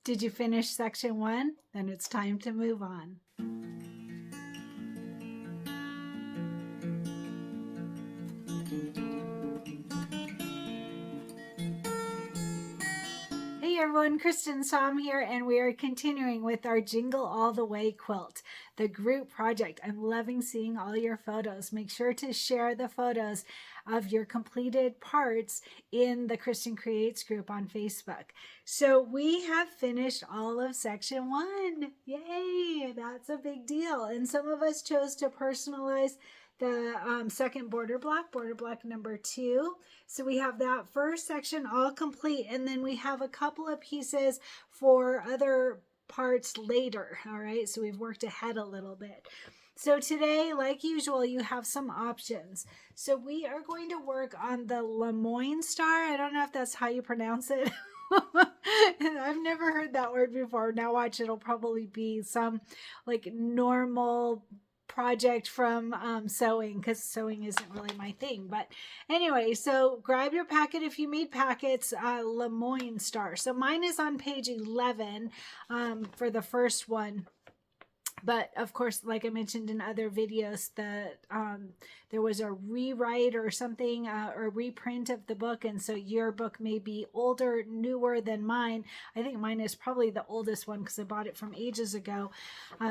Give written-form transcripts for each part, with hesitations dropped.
Did you finish section 1? Then it's time to move on. Hey everyone, Cristin here, and we are continuing with our Jingle All the Way quilt, the group project. I'm loving seeing all your photos. Make sure to share the photos of your completed parts in the Cristin Creates group on Facebook. So we have finished all of section 1. Yay, that's a big deal. And some of us chose to personalize the second border block number 2. So we have that first section all complete, and then we have a couple of pieces for other parts later. All right, so we've worked ahead a little bit. So today, like usual, you have some options. So we are going to work on the Lemoyne star. I don't know if that's how you pronounce it. I've never heard that word before. Now watch, it'll probably be some like normal project from sewing, because sewing isn't really my thing. But anyway, so grab your packet if you made packets. Lemoyne star. So mine is on page 11 for the first one. But of course, like I mentioned in other videos, that there was a rewrite or something, or reprint of the book, and so your book may be older, newer than mine. I think mine is probably the oldest one because I bought it from ages ago.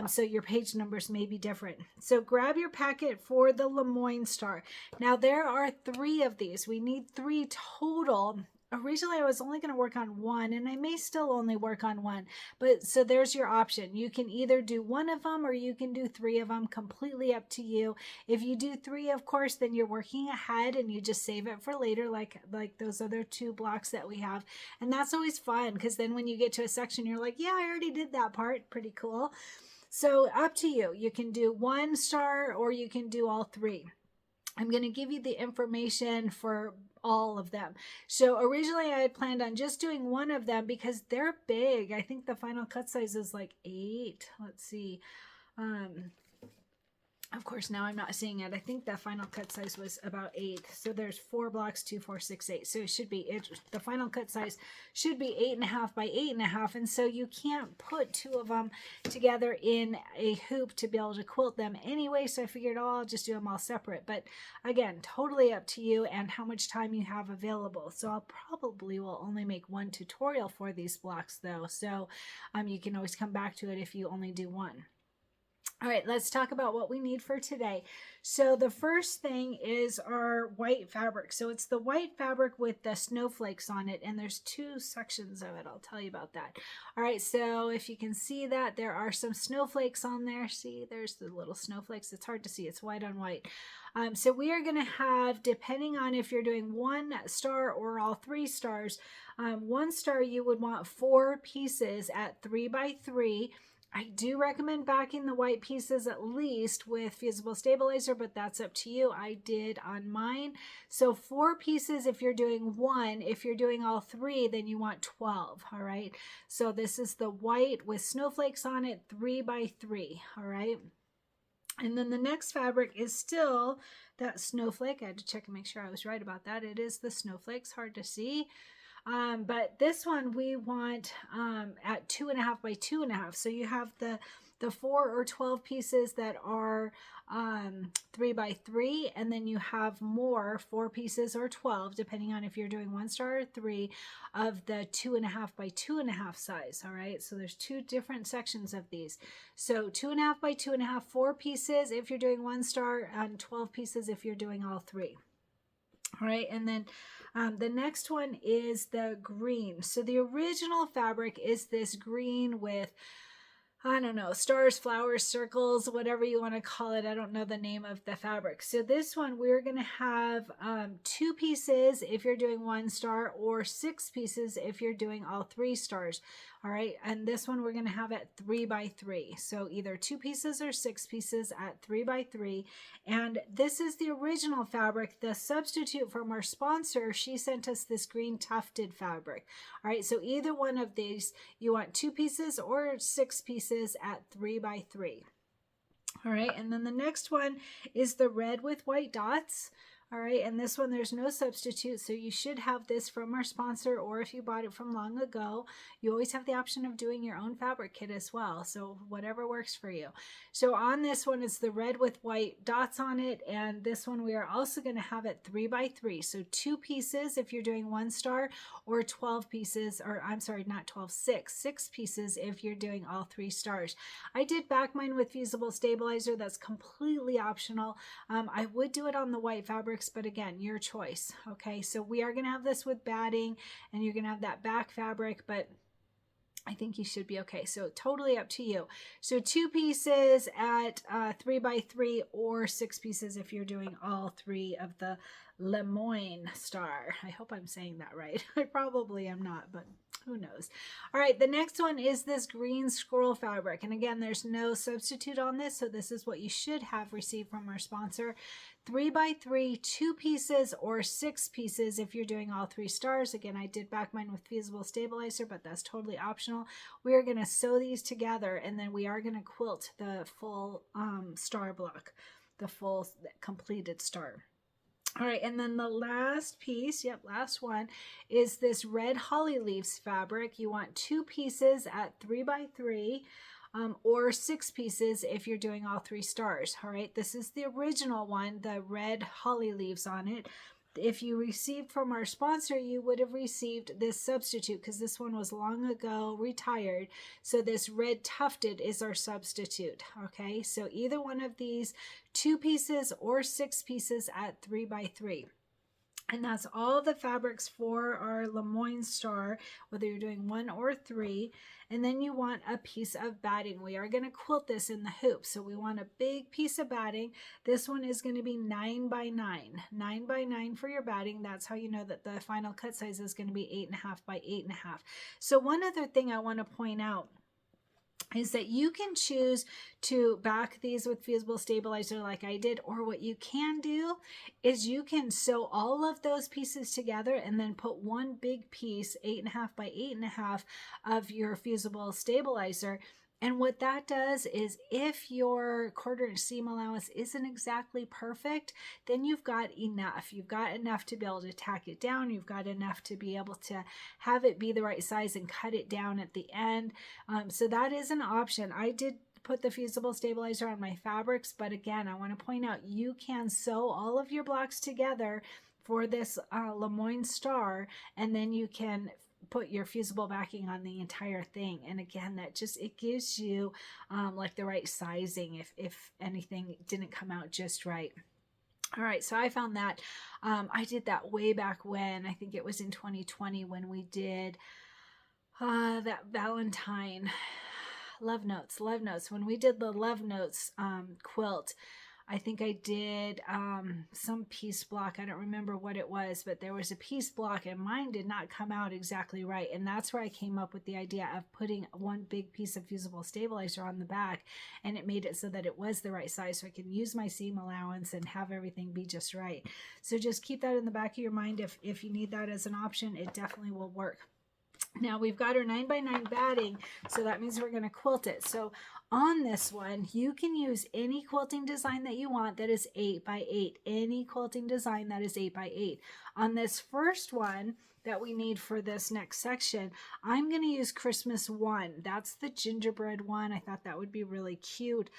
So your page numbers may be different. So grab your packet for the Lemoyne star. Now there are 3 of these. We need 3 total. Originally, I was only going to work on 1, and I may still only work on 1. But so there's your option. You can either do 1 of them or you can do 3 of them. Completely up to you. If you do 3, of course, then you're working ahead and you just save it for later, like those other 2 blocks that we have. And that's always fun, because then when you get to a section, you're like, yeah, I already did that part. Pretty cool. So up to you. You can do 1 star or you can do all 3. I'm going to give you the information for all of them. So originally I had planned on just doing 1 of them because they're big. I think the final cut size is like 8. Let's see. Of course, now I'm not seeing it. I think the final cut size was about 8. So there's 4 blocks, 2, 4, 6, 8. So it should be, the final cut size should be 8.5 by 8.5. And so you can't put 2 of them together in a hoop to be able to quilt them anyway. So I figured, oh, I'll just do them all separate. But again, totally up to you and how much time you have available. So I'll probably will only make 1 tutorial for these blocks though. So you can always come back to it if you only do 1. All right, let's talk about what we need for today. So the first thing is our white fabric. So it's the white fabric with the snowflakes on it, and there's 2 sections of it. I'll tell you about that. All right, so if you can see that, there are some snowflakes on there. See, there's the little snowflakes. It's hard to see. It's white on white. So we are going to have, depending on if you're doing 1 star or all 3 stars, 1 star you would want 4 pieces at 3 by 3. I do recommend backing the white pieces at least with fusible stabilizer, but that's up to you. I did on mine. So 4 pieces if you're doing 1. If you're doing all 3, then you want 12. All right. So this is the white with snowflakes on it, 3 by 3. All right. And then the next fabric is still that snowflake. I had to check and make sure I was right about that. It is the snowflakes, hard to see. But this one we want at 2.5 by 2.5. So you have the 4 or 12 pieces that are 3 by 3, and then you have more 4 pieces or 12, depending on if you're doing 1 star or 3, of the 2.5 by 2.5 size. All right, so there's 2 different sections of these. So 2.5 by 2.5, 4 pieces if you're doing 1 star, and 12 pieces if you're doing all 3. All right, and then the next one is the green. So the original fabric is this green with, I don't know, stars, flowers, circles, whatever you want to call it. I don't know the name of the fabric. So this one, we're going to have 2 pieces if you're doing 1 star, or 6 pieces if you're doing all 3 stars. All right, and this one we're going to have at 3 by 3. So either 2 pieces or 6 pieces at 3 by 3. And this is the original fabric. The substitute from our sponsor, she sent us this green tufted fabric. All right, so either one of these, you want 2 pieces or 6 pieces at 3 by 3. All right, and then the next one is the red with white dots. All right, and this one, there's no substitute, so you should have this from our sponsor, or if you bought it from long ago, you always have the option of doing your own fabric kit as well, so whatever works for you. So on this one, it's the red with white dots on it, and this one we are also going to have it 3x3, so 2 pieces if you're doing 1 star, or 12 pieces, or I'm sorry, not 12, 6 pieces if you're doing all 3 stars. I did back mine with fusible stabilizer. That's completely optional. I would do it on the white fabrics, but again, your choice. Okay, so we are going to have this with batting, and you're going to have that back fabric, but I think you should be okay. So totally up to you. So 2 pieces at 3x3, or 6 pieces if you're doing all 3 of the Lemoyne star. I hope I'm saying that right. I probably am not, but who knows. All right, the next one is this green scroll fabric. And again, there's no substitute on this, so this is what you should have received from our sponsor. 3x3, 2 pieces, or 6 pieces if you're doing all 3 stars. Again, I did back mine with fusible stabilizer, but that's totally optional. We are going to sew these together, and then we are going to quilt the full star block, the full completed star. All right, and then the last piece, last one, is this red holly leaves fabric. You want 2 pieces at 3x3, or 6 pieces if you're doing all 3 stars. All right, this is the original one, the red holly leaves on it. If you received from our sponsor, you would have received this substitute, because this one was long ago retired. So this red tufted is our substitute. Okay, so either one of these, 2 pieces or 6 pieces at 3x3. And that's all the fabrics for our Lemoyne star, whether you're doing 1 or 3. And then you want a piece of batting. We are going to quilt this in the hoop, so we want a big piece of batting. This one is going to be 9x9. 9x9 for your batting. That's how you know that the final cut size is going to be 8.5 by 8.5. So one other thing I want to point out is that you can choose to back these with fusible stabilizer like I did, or what you can do is you can sew all of those pieces together and then put one big piece, 8.5 by 8.5 of your fusible stabilizer. And what that does is, if your 1/4 seam allowance isn't exactly perfect, then you've got enough. You've got enough to be able to tack it down. You've got enough to be able to have it be the right size and cut it down at the end. So that is an option. I did put the fusible stabilizer on my fabrics, but again, I want to point out, you can sew all of your blocks together for this Lemoyne star, and then you can put your fusible backing on the entire thing. And again, that just, it gives you like the right sizing if anything didn't come out just right. All right, so I found that I did that way back when, I think it was in 2020, when we did that Valentine love notes, when we did the love notes quilt. I think I did some piece block. I don't remember what it was, but there was a piece block and mine did not come out exactly right. And that's where I came up with the idea of putting one big piece of fusible stabilizer on the back, and it made it so that it was the right size, so I can use my seam allowance and have everything be just right. So just keep that in the back of your mind. If you need that as an option, it definitely will work. Now we've got our 9x9 batting, so that means we're going to quilt it. So on this one, you can use any quilting design that you want that is 8x8. Any quilting design that is 8x8. On this first one that we need for this next section, I'm going to use Christmas 1. That's the gingerbread one. I thought that would be really cute.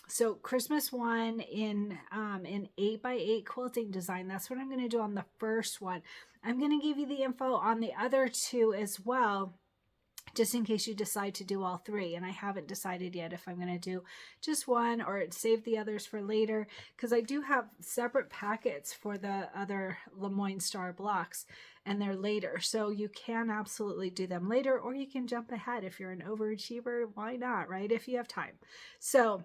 So Christmas 1 in 8x8 quilting design. That's what I'm going to do on the first one. I'm going to give you the info on the other 2 as well, just in case you decide to do all 3. And I haven't decided yet if I'm going to do just 1 or save the others for later, because I do have separate packets for the other Lemoyne star blocks, and they're later. So you can absolutely do them later, or you can jump ahead if you're an overachiever. Why not, right? If you have time. So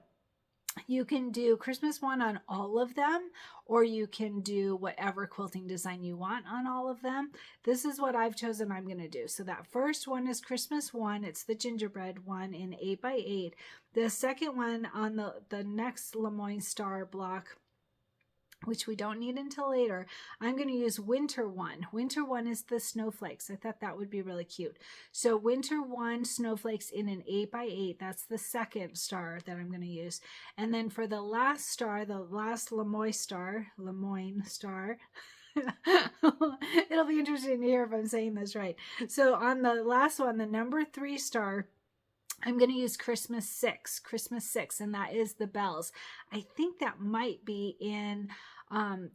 you can do Christmas 1 on all of them, or you can do whatever quilting design you want on all of them. This is what I've chosen I'm going to do. So that first one is Christmas 1. It's the gingerbread one in 8x8. The second one on the next Lemoyne star block which we don't need until later, I'm going to use Winter One. Winter One is the snowflakes. I thought that would be really cute. So Winter One snowflakes in an 8x8. That's the second star that I'm going to use. And then for the last star, the last Lemoyne star, it'll be interesting to hear if I'm saying this right. So on the last one, the number 3 star, I'm going to use Christmas 6, and that is the bells. I think that might be in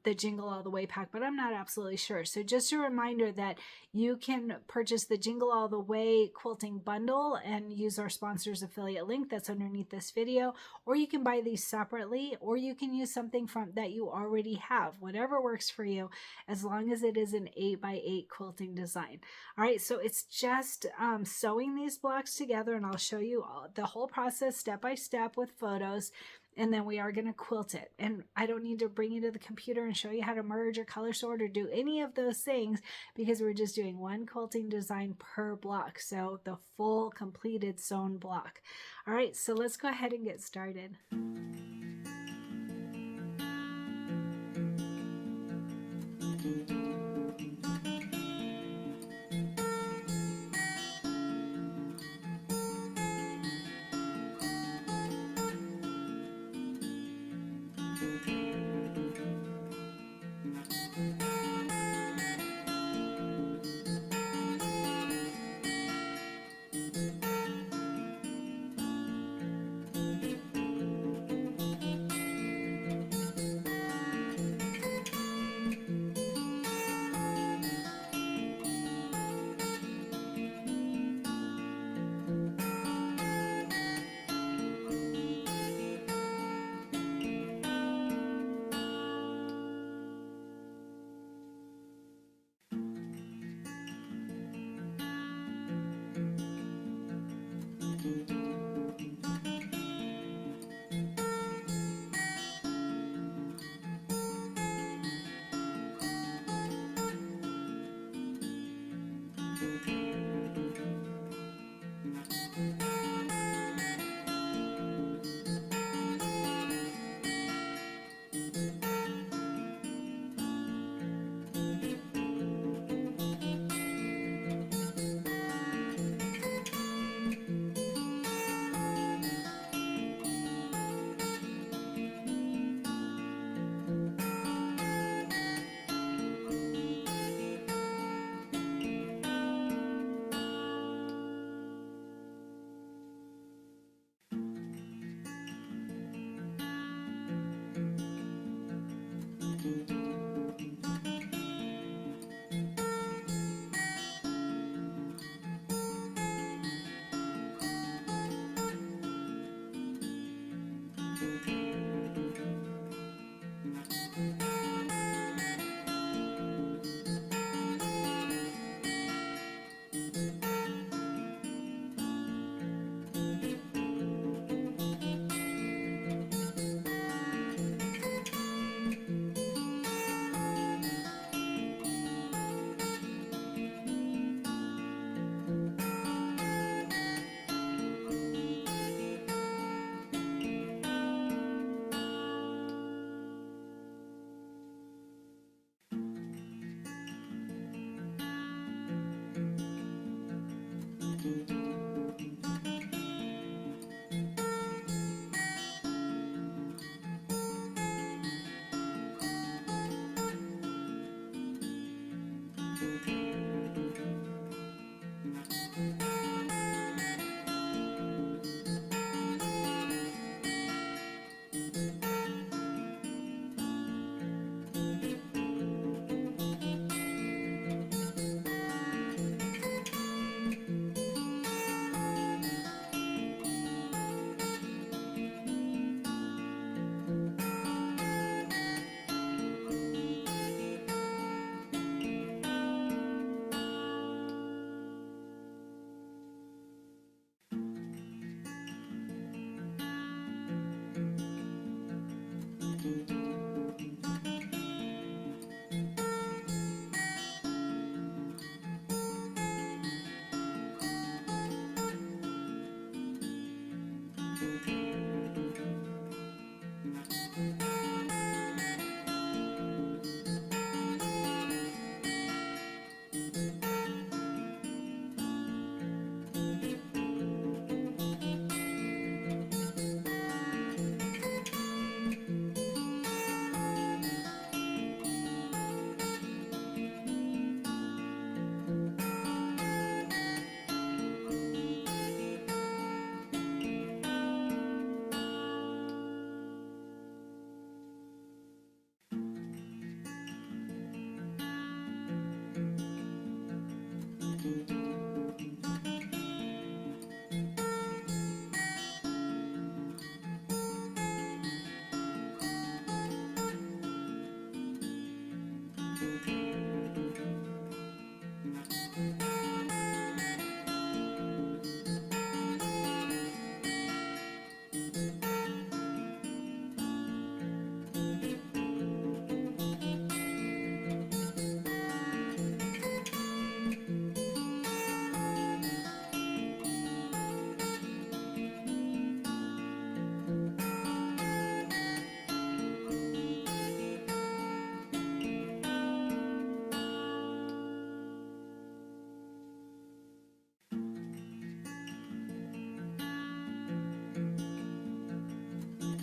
the Jingle All the Way pack, but I'm not absolutely sure. So just a reminder that you can purchase the Jingle All the Way quilting bundle and use our sponsor's affiliate link that's underneath this video, or you can buy these separately, or you can use something from that you already have, whatever works for you, as long as it is an 8x8 quilting design. All right, so it's just sewing these blocks together, and I'll show you the whole process step by step with photos. And then we are going to quilt it. And I don't need to bring you to the computer and show you how to merge or color sort or do any of those things, because we're just doing one quilting design per block. So the full completed sewn block. All right, so let's go ahead and get started.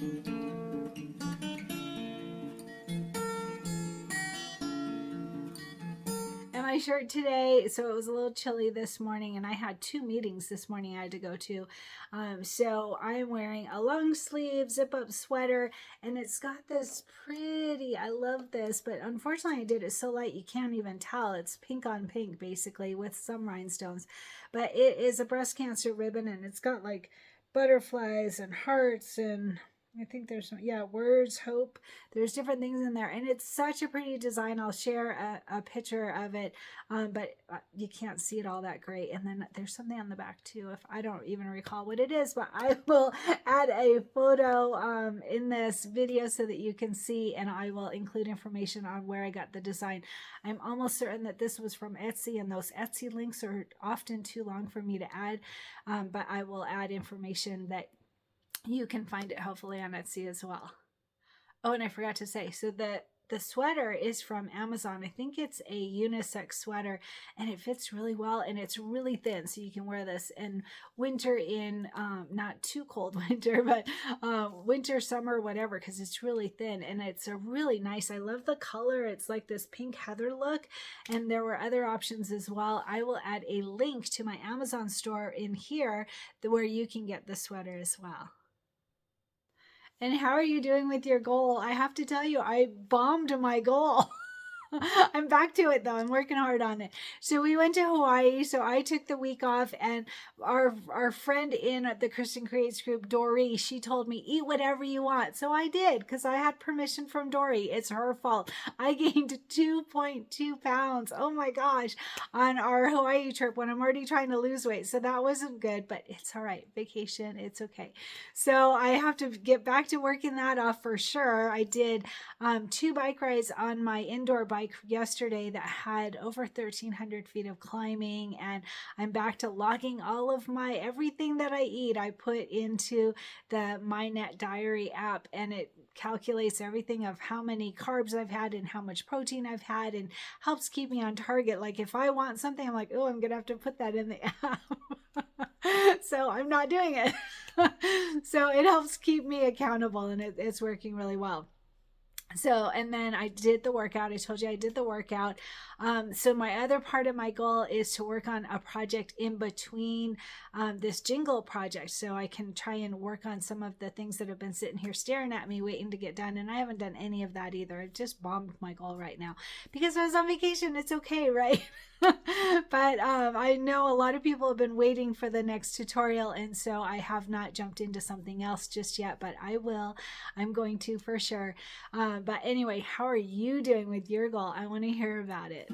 And my shirt today, so it was a little chilly this morning, and I had 2 meetings this morning I had to go to. So I'm wearing a long sleeve zip up sweater, and it's got this pretty, I love this, but unfortunately I did it so light you can't even tell. It's pink on pink basically with some rhinestones, but it is a breast cancer ribbon, and it's got like butterflies and hearts, and I think there's some, yeah, words, hope. There's different things in there, and it's such a pretty design. I'll share a picture of it, but you can't see it all that great. And then there's something on the back too, if I don't even recall what it is, but I will add a photo in this video so that you can see, and I will include information on where I got the design. I'm almost certain that this was from Etsy, and those Etsy links are often too long for me to add, but I will add information that you can find it hopefully on Etsy as well. Oh, and I forgot to say, so the sweater is from Amazon. I think it's a unisex sweater, and it fits really well, and it's really thin, so you can wear this in winter, in not too cold winter, but winter, summer, whatever, because it's really thin, and it's a really nice, I love the color. It's like this pink heather look, and there were other options as well. I will add a link to my Amazon store in here where you can get the sweater as well. And how are you doing with your goal? I have to tell you, I bombed my goal. I'm back to it though. I'm working hard on it. So we went to Hawaii. So I took the week off, and our friend in the Cristin Creates group, Dory, she told me, eat whatever you want. So I did, because I had permission from Dory. It's her fault. I gained 2.2 pounds. Oh my gosh, on our Hawaii trip when I'm already trying to lose weight. So that wasn't good, but it's all right. Vacation, it's okay. So I have to get back to working that off for sure. I did 2 bike rides on my indoor bike yesterday that had over 1,300 feet of climbing, and I'm back to logging all of my everything that I eat. I put into the MyNet Diary app, and it calculates everything of how many carbs I've had and how much protein I've had, and helps keep me on target. Like if I want something, I'm like, oh, I'm gonna have to put that in the app. So I'm not doing it. So it helps keep me accountable, and it's working really well. So, and then I did the workout. I told you I did the workout. So my other part of my goal is to work on a project in between this Jingle project, so I can try and work on some of the things that have been sitting here staring at me waiting to get done, and I haven't done any of that either. I've just bombed my goal right now because I was on vacation. It's okay, right? But I know a lot of people have been waiting for the next tutorial, and so I have not jumped into something else just yet, but I will. I'm going to for sure. But anyway, how are you doing with your goal? I want to hear about it.